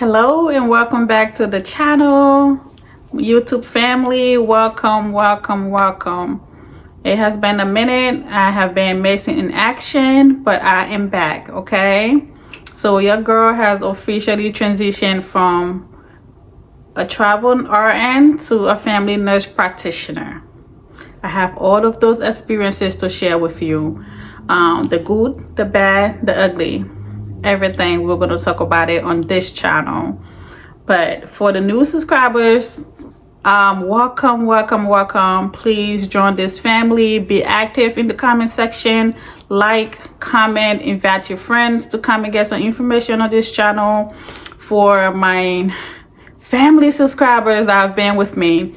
Hello and welcome back to the channel, YouTube family. Welcome. It has been a minute. I have been missing in action, but I am back. Okay, so your girl has officially transitioned from a travel RN to a family nurse practitioner. I have all of those experiences to share with you, the good, the bad, the ugly, everything. We're going to talk about it on this channel. But for the new subscribers, welcome. Please join this family. Be active in the comment section. Like, comment, invite your friends to come and get some information on this channel. For my family subscribers that have been with me,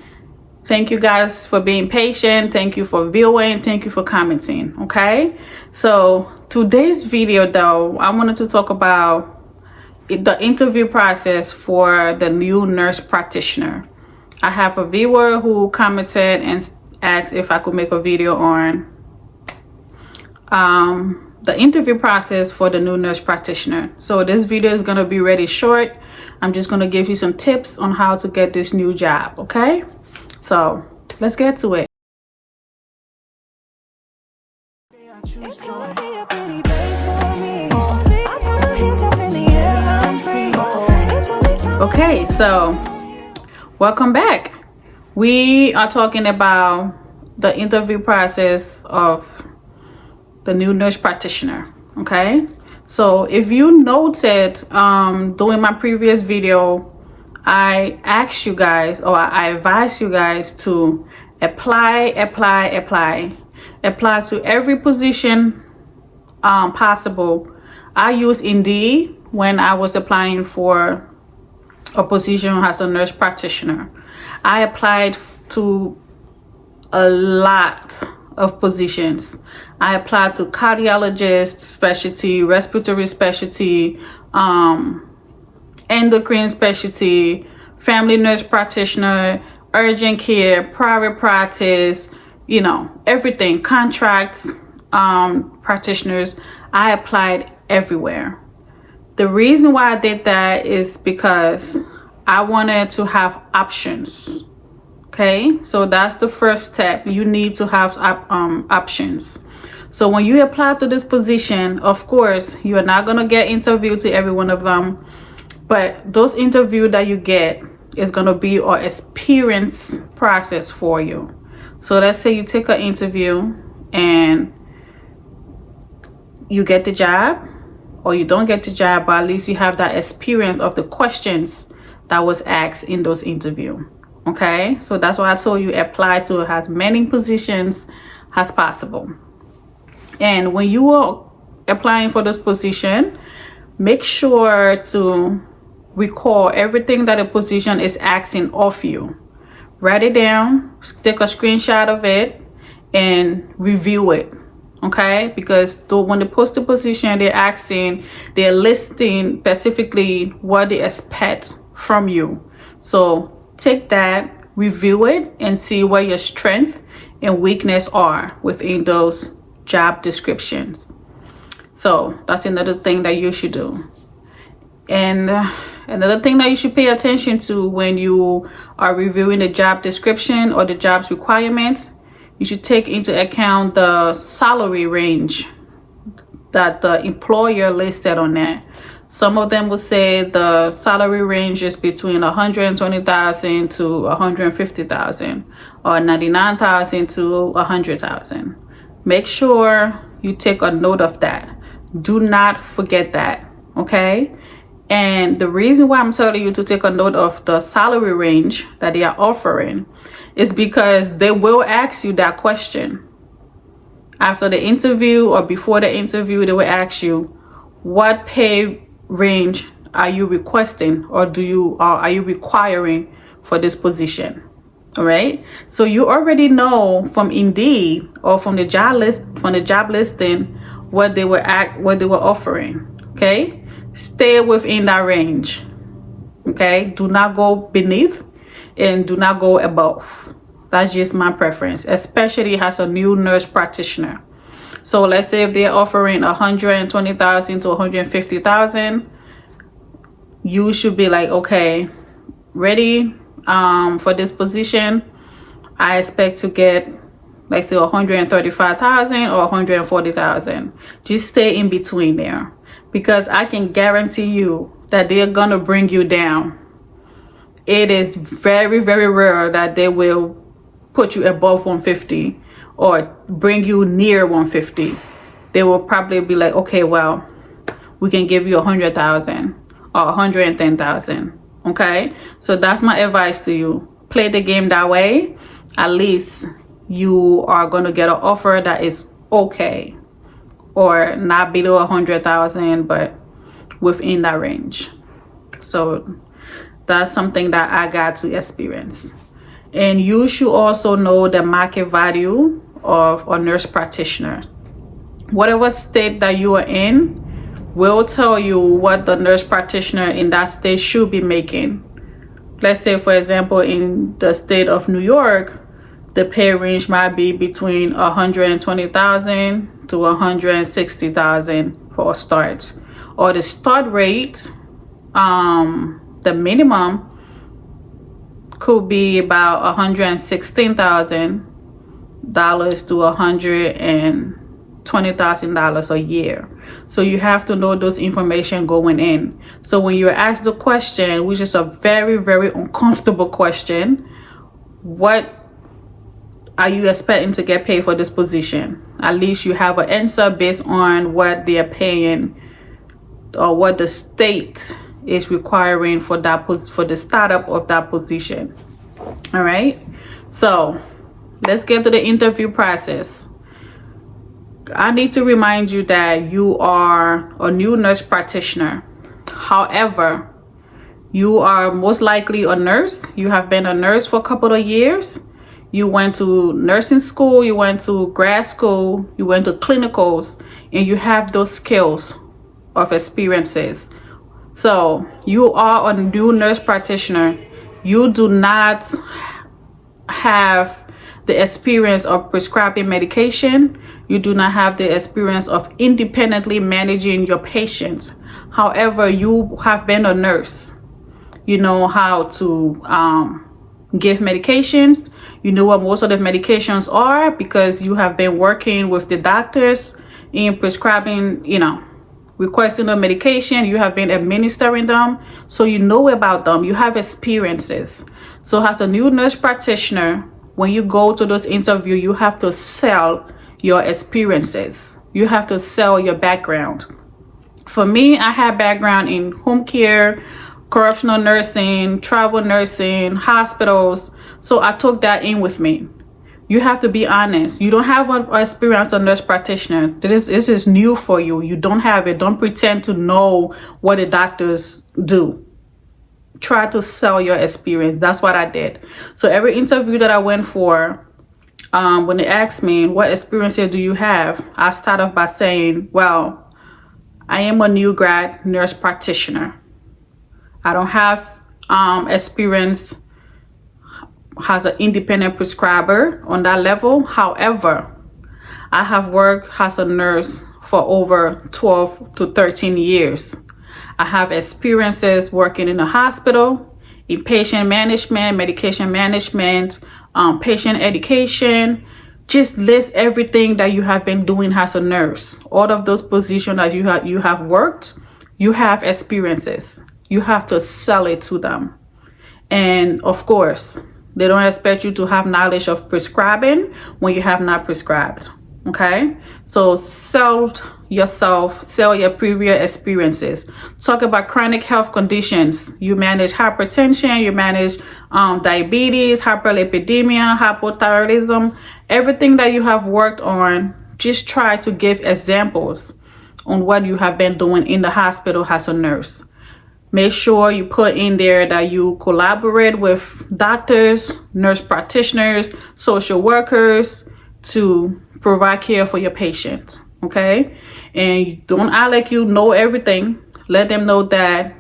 thank you guys for being patient. Thank you for viewing. Thank you for commenting. Okay, so today's video though, I wanted to talk about the interview process for the new nurse practitioner. I have a viewer who commented and asked if I could make a video on the interview process for the new nurse practitioner. So this video is going to be really short. I'm just going to give you some tips on how to get this new job. Okay, so let's get to it. Okay, so welcome back. We are talking about the interview process of the new nurse practitioner. Okay, so if you noted during my previous video, I asked you guys, or I advised you guys to apply to every position possible. I used Indeed when I was applying for a position as a nurse practitioner. I applied to a lot of positions. I applied to cardiologist specialty, respiratory specialty, endocrine specialty, family nurse practitioner, urgent care, private practice, you know, everything, contracts, practitioners. I applied everywhere. The reason why I did that is because I wanted to have options. Okay, so that's the first step. You need to have options. So when you apply to this position, of course, you are not going to get interviewed to every one of them. But those interviews that you get is going to be an experience process for you. So let's say you take an interview and you get the job, or you don't get the job, but at least you have that experience of the questions that was asked in those interviews. Okay, so that's why I told you apply to as many positions as possible. And when you are applying for this position, make sure to recall everything that a position is asking of you. Write it down, take a screenshot of it, and review it. Okay, because when they post the position, they're listing specifically what they expect from you. So take that, review it, and see where your strength and weakness are within those job descriptions. So that's another thing that you should do. And another thing that you should pay attention to when you are reviewing the job description or the job's requirements, you should take into account the salary range that the employer listed on there. Some of them will say the salary range is between $120,000 to $150,000, or $99,000 to $100,000. Make sure you take a note of that. Do not forget that. Okay. And the reason why I'm telling you to take a note of the salary range that they are offering is because they will ask you that question. After the interview or before the interview, they will ask you, what pay range are you requesting, or are you requiring for this position? All right. So you already know from Indeed or from the job listing what they were offering. Okay. Stay within that range. Okay, do not go beneath and do not go above. That's just my preference, especially as a new nurse practitioner. So let's say if they're offering $120,000 to $150,000, you should be like, okay, ready for this position, I expect to get, let's say, 135,000 or 140,000. Just stay in between there, because I can guarantee you that they're gonna bring you down. It is very, very rare that they will put you above 150 or bring you near 150. They will probably be like, okay, well, we can give you 100,000 or 110,000. Okay, so that's my advice to you. Play the game that way. At least you are going to get an offer that is okay, or not below 100,000, but within that range. So that's something that I got to experience. And you should also know the market value of a nurse practitioner. Whatever state that you are in will tell you what the nurse practitioner in that state should be making. Let's say, for example, in the state of New York, the pay range might be between 120,000 to 160,000 for a start. Or the start rate, the minimum could be about $116,000 to $120,000 a year. So you have to know those information going in. So when you're asked the question, which is a very, very uncomfortable question, what are you expecting to get paid for this position? At least you have an answer based on what they're paying or what the state is requiring for that for the startup of that position. All right, so let's get to the interview process. I need to remind you that you are a new nurse practitioner. However, you are most likely a nurse. You have been a nurse for a couple of years. You went to nursing school, you went to grad school, you went to clinicals, and you have those skills of experiences. So you are a new nurse practitioner. You do not have the experience of prescribing medication. You do not have the experience of independently managing your patients. However, you have been a nurse. You know how to give medications. You know what most of the medications are because you have been working with the doctors in prescribing, requesting the medication. You have been administering them, so you know about them. You have experiences. So as a new nurse practitioner, when you go to those interviews, you have to sell your experiences. You have to sell your background. For me, I have background in home care, correctional nursing, travel nursing, hospitals. So I took that in with me. You have to be honest. You don't have an experience as a nurse practitioner. This is new for you. You don't have it. Don't pretend to know what the doctors do. Try to sell your experience. That's what I did. So every interview that I went for, when they asked me, what experiences do you have? I start off by saying, well, I am a new grad nurse practitioner. I don't have experience as an independent prescriber on that level. However, I have worked as a nurse for over 12 to 13 years. I have experiences working in a hospital, in patient management, medication management, patient education. Just list everything that you have been doing as a nurse. All of those positions that you have worked, you have experiences. You have to sell it to them. And of course, they don't expect you to have knowledge of prescribing when you have not prescribed. Okay, so sell yourself, sell your previous experiences. Talk about chronic health conditions. You manage hypertension, you manage diabetes, hyperlipidemia, hypothyroidism, everything that you have worked on. Just try to give examples on what you have been doing in the hospital as a nurse. Make sure you put in there that you collaborate with doctors, nurse practitioners, social workers to provide care for your patients. Okay, and don't act like you know everything. Let them know that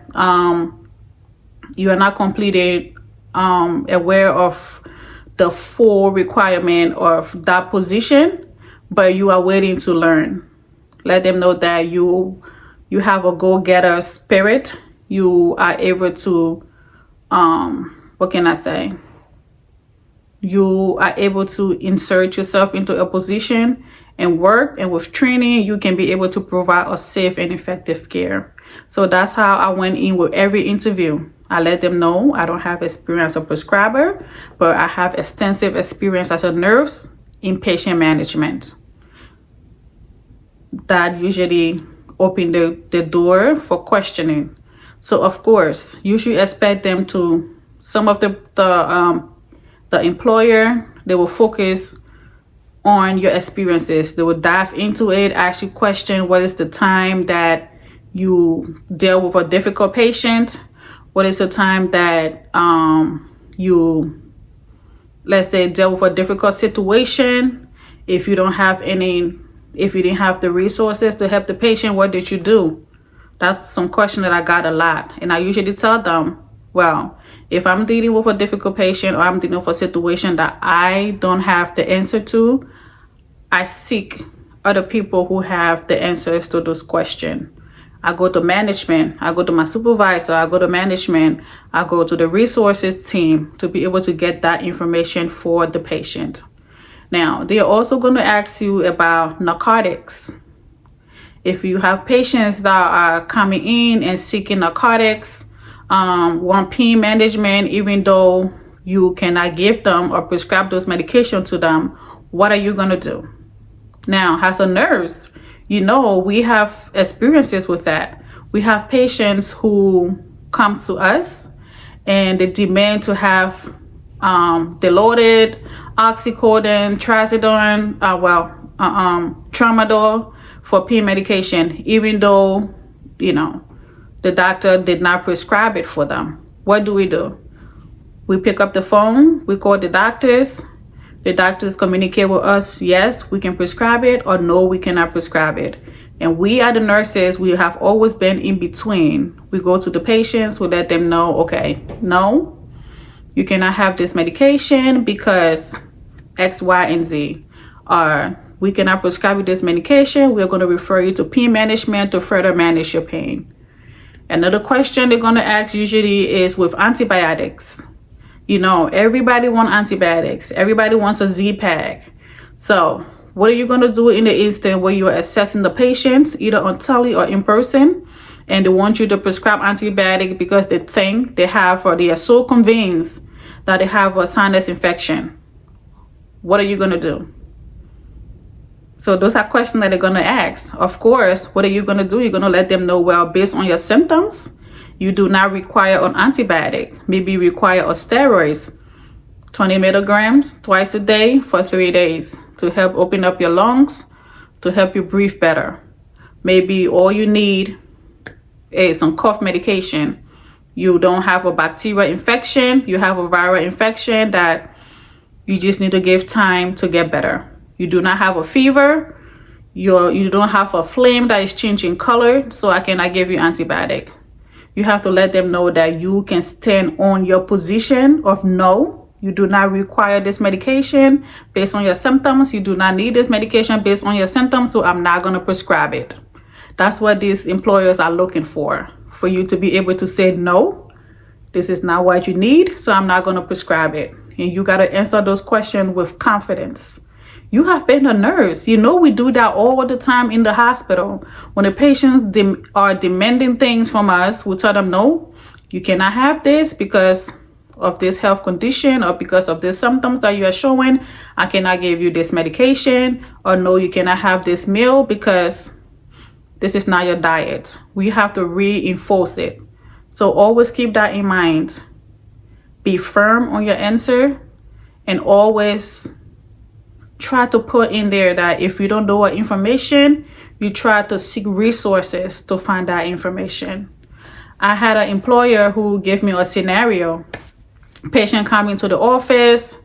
you are not completely aware of the full requirement of that position, but you are waiting to learn. Let them know that you have a go-getter spirit. you are able to, what can I say? You are able to insert yourself into a position and work, and with training you can be able to provide a safe and effective care. So that's how I went in with every interview. I let them know I don't have experience as a prescriber, but I have extensive experience as a nurse in patient management. That usually open the door for questioning. So of course you should expect them to, some of the employer, they will focus on your experiences. They will dive into it, ask you question, what is the time that you deal with a difficult patient? What is the time that you, let's say, deal with a difficult situation? If you didn't have the resources to help the patient, what did you do? That's some question that I got a lot. And I usually tell them, well, if I'm dealing with a difficult patient or I'm dealing with a situation that I don't have the answer to, I seek other people who have the answers to those questions. I go to management, I go to my supervisor, I go to management, I go to the resources team to be able to get that information for the patient. Now, they're also going to ask you about narcotics. If you have patients that are coming in and seeking narcotics, want pain management, even though you cannot give them or prescribe those medications to them, what are you going to do? Now, as a nurse, we have experiences with that. We have patients who come to us and they demand to have Dilaudid, oxycodone, trazodone, tramadol for pain medication, even though, the doctor did not prescribe it for them. What do? We pick up the phone, we call the doctors communicate with us, yes, we can prescribe it, or no, we cannot prescribe it. And we are the nurses, we have always been in between. We go to the patients, we let them know, okay, no, you cannot have this medication because X, Y, and Z. Or we cannot prescribe you this medication, we're going to refer you to pain management to further manage your pain. Another question they're going to ask usually is with antibiotics. Everybody wants antibiotics. Everybody wants a Z-Pack. So what are you going to do in the instant where you're assessing the patients, either on tele or in person, and they want you to prescribe antibiotic because they think they have, or they are so convinced that they have a sinus infection? What are you going to do? So those are questions that they're going to ask. Of course, what are you going to do? You're going to let them know, well, based on your symptoms, you do not require an antibiotic. Maybe you require a steroids, 20 milligrams twice a day for 3 days to help open up your lungs, to help you breathe better. Maybe all you need is some cough medication. You don't have a bacterial infection, you have a viral infection that you just need to give time to get better. You do not have a fever, you don't have a flame that is changing color, so I cannot give you antibiotic. You have to let them know that you can stand on your position of no, you do not require this medication based on your symptoms. You do not need this medication based on your symptoms, so I'm not going to prescribe it. That's what these employers are looking for you to be able to say, no, this is not what you need, so I'm not going to prescribe it. And you got to answer those questions with confidence. You have been a nurse. We do that all the time in the hospital. When the patients are demanding things from us, we tell them, no, you cannot have this because of this health condition or because of the symptoms that you are showing. I cannot give you this medication, or no, you cannot have this meal because this is not your diet. We have to reinforce it. So always keep that in mind. Be firm on your answer, and always try to put in there that if you don't know what information, you try to seek resources to find that information. I had an employer who gave me a scenario. Patient coming to the office,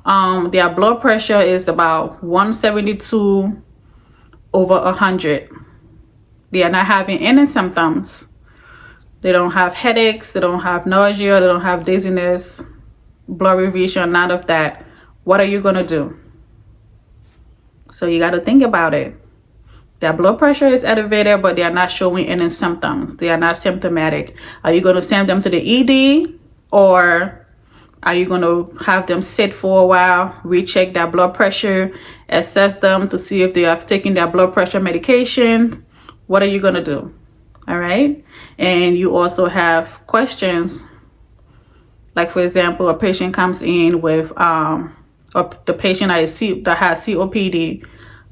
their blood pressure is about 172 over 100. They are not having any symptoms. They don't have headaches, they don't have nausea, they don't have dizziness, blurry vision, none of that. What are you going to do? So you got to think about it. Their blood pressure is elevated, but they are not showing any symptoms. They are not symptomatic. Are you going to send them to the ED, or are you going to have them sit for a while, recheck their blood pressure, assess them to see if they have taken their blood pressure medication? What are you going to do? All right. And you also have questions. Like, for example, a patient comes in with, or the patient that has COPD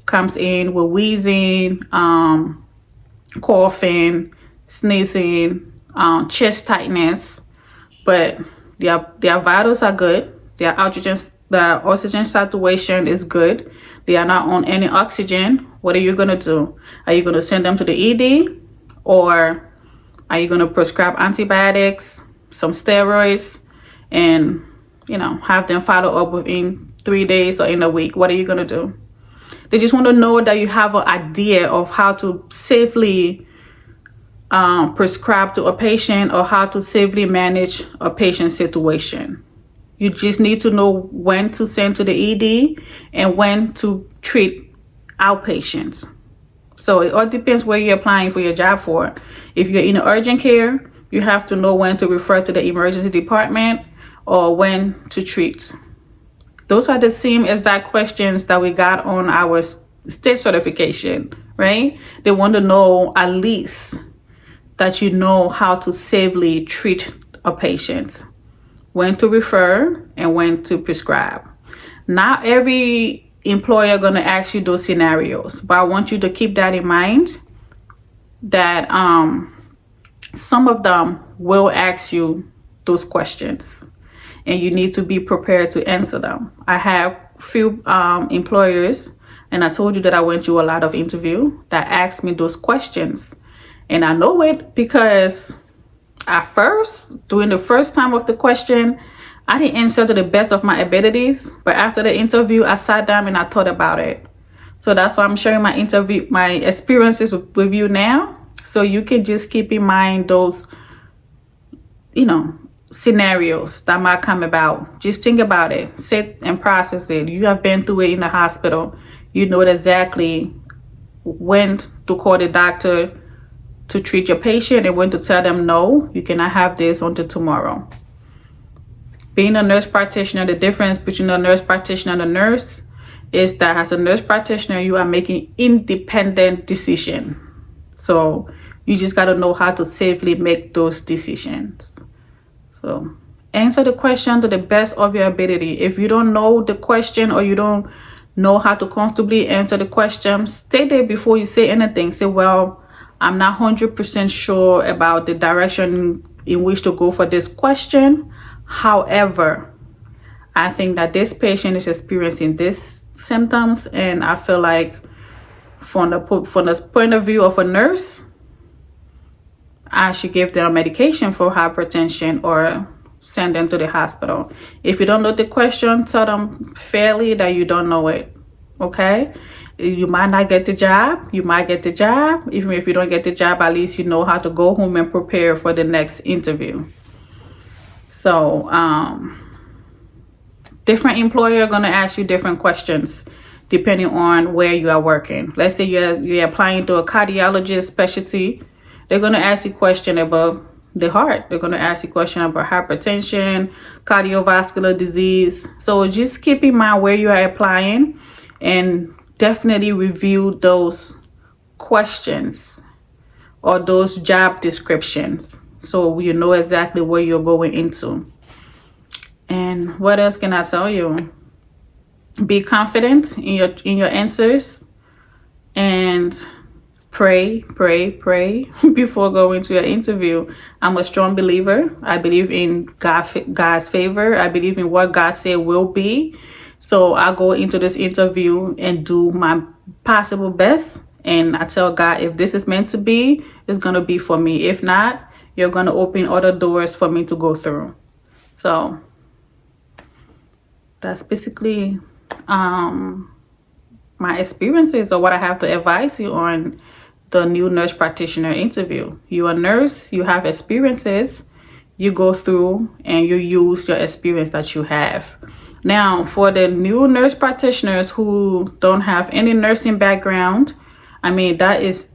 comes in with wheezing, coughing, sneezing, chest tightness, but their vitals are good. The oxygen saturation is good. They are not on any oxygen. What are you going to do? Are you going to send them to the ED, or are you going to prescribe antibiotics, some steroids, and have them follow up within 3 days or in a week? What are you going to do? They just want to know that you have an idea of how to safely prescribe to a patient, or how to safely manage a patient situation. You just need to know when to send to the ED and when to treat outpatients. So it all depends where you're applying for your job for. If you're in urgent care, you have to know when to refer to the emergency department or when to treat. Those are the same exact questions that we got on our state certification, right? They want to know at least that you know how to safely treat a patient, when to refer and when to prescribe. Not every employer going to ask you those scenarios, but I want you to keep that in mind, that some of them will ask you those questions, and you need to be prepared to answer them. I have few employers, and I told you that I went through a lot of interview, that asked me those questions. And I know it because at first, during the first time of the question, I didn't answer to the best of my abilities. But after the interview, I sat down and I thought about it. So that's why I'm sharing my experiences with you now. So you can just keep in mind those, scenarios that might come about. Just think about it, sit and process it. You have been through it in the hospital. You know exactly when to call the doctor to treat your patient and when to tell them, no, you cannot have this until tomorrow. Being a nurse practitioner, the difference between a nurse practitioner and a nurse is that as a nurse practitioner, you are making independent decision. So you just got to know how to safely make those decisions. So answer the question to the best of your ability. If you don't know the question, or you don't know how to comfortably answer the question, stay there before you say anything. Say, well, I'm not 100% sure about the direction in which to go for this question. However, I think that this patient is experiencing these symptoms, and I feel like from the point of view of a nurse, I should give them medication for hypertension or send them to the hospital. If you don't know the question, tell them fairly that you don't know it, okay? You might not get the job. You might get the job. Even if you don't get the job, at least you know how to go home and prepare for the next interview. So different employer are going to ask you different questions depending on where you are working. Let's say you're applying to a cardiologist specialty. They're going to ask you a question about the heart. They're going to ask you a question about hypertension, cardiovascular disease. So just keep in mind where you are applying, and definitely review those questions or those job descriptions so you know exactly what you're going into. And what else can I tell you? Be confident in your answers, and pray before going to your interview. I'm a strong believer. I believe in God's favor. I believe in what God said will be. So I go into this interview and do my possible best. And I tell God, if this is meant to be, it's going to be for me. If not, you're going to open other doors for me to go through. So that's basically my experiences, or what I have to advise you on the new nurse practitioner interview. You're a nurse, you have experiences, you go through and you use your experience that you have. Now, for the new nurse practitioners who don't have any nursing background, I mean, that is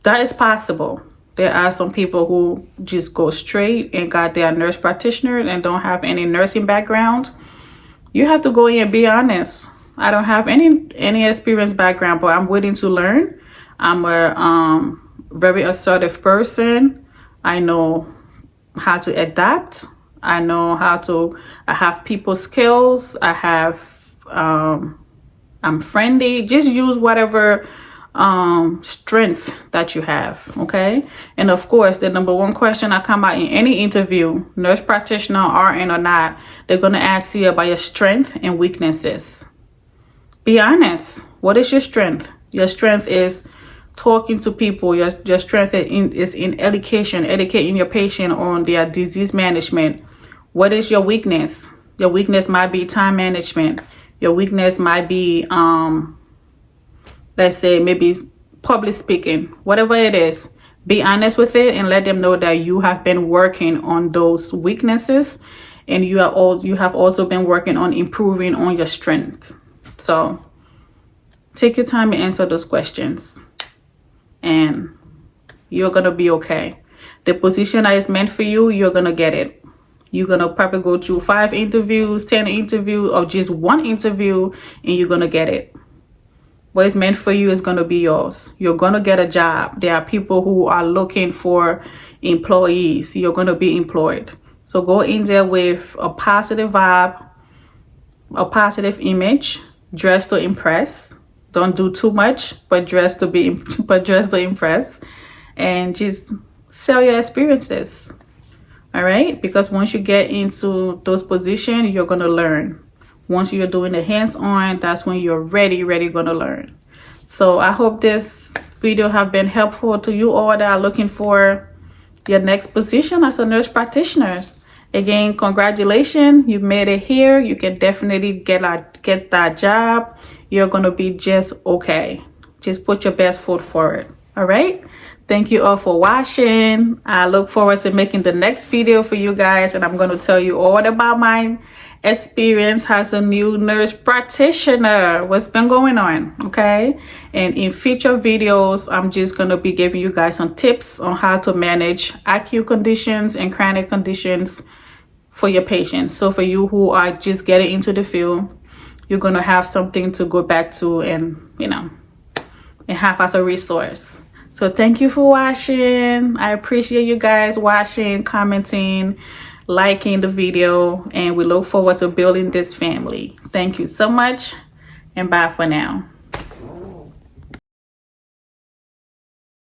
possible. There are some people who just go straight and got their nurse practitioner and don't have any nursing background. You have to go in and be honest. I don't have any experience background, but I'm willing to learn. I'm a very assertive person. I know how to adapt. I know how to, I have people skills. I have, I'm friendly. Just use whatever strength that you have, okay? And of course, the number one question that come out in any interview, nurse practitioner, RN or not, they're gonna ask you about your strength and weaknesses. Be honest. What is your strength? Your strength is talking to people. Your strength is in educating your patient on their disease management. What is your weakness? Your weakness might be time management. Your weakness might be let's say maybe public speaking. Whatever it is, be honest with it and let them know that you have been working on those weaknesses, and you have also been working on improving on your strengths. So take your time and answer those questions, and you're gonna be okay. The position that is meant for you, you're gonna get it. You're gonna probably go through 5 interviews, 10 interviews, or just 1 interview, and you're gonna get it. What is meant for you is going to be yours. You're going to get a job. There are people who are looking for employees. You're going to be employed. So go in there with a positive vibe, a positive image, dress to impress. Don't do too much, but dress to impress, and just sell your experiences. All right? Because once you get into those positions, you're going to learn. Once you're doing the hands-on, that's when you're ready gonna learn. So I hope this video have been helpful to you all that are looking for your next position as a nurse practitioner. Again, congratulations, you made it here. You can definitely get that job. You're gonna be just okay. Just put your best foot forward. All right? Thank you all for watching. I look forward to making the next video for you guys, and I'm gonna tell you all about my experience as a new nurse practitioner, what's been going on, okay? And in future videos, I'm just going to be giving you guys some tips on how to manage acute conditions and chronic conditions for your patients. So for you who are just getting into the field, you're going to have something to go back to and and have as a resource. So thank you for watching. I appreciate you guys watching, commenting, liking the video, and we look forward to building this family. Thank you so much, and bye for now.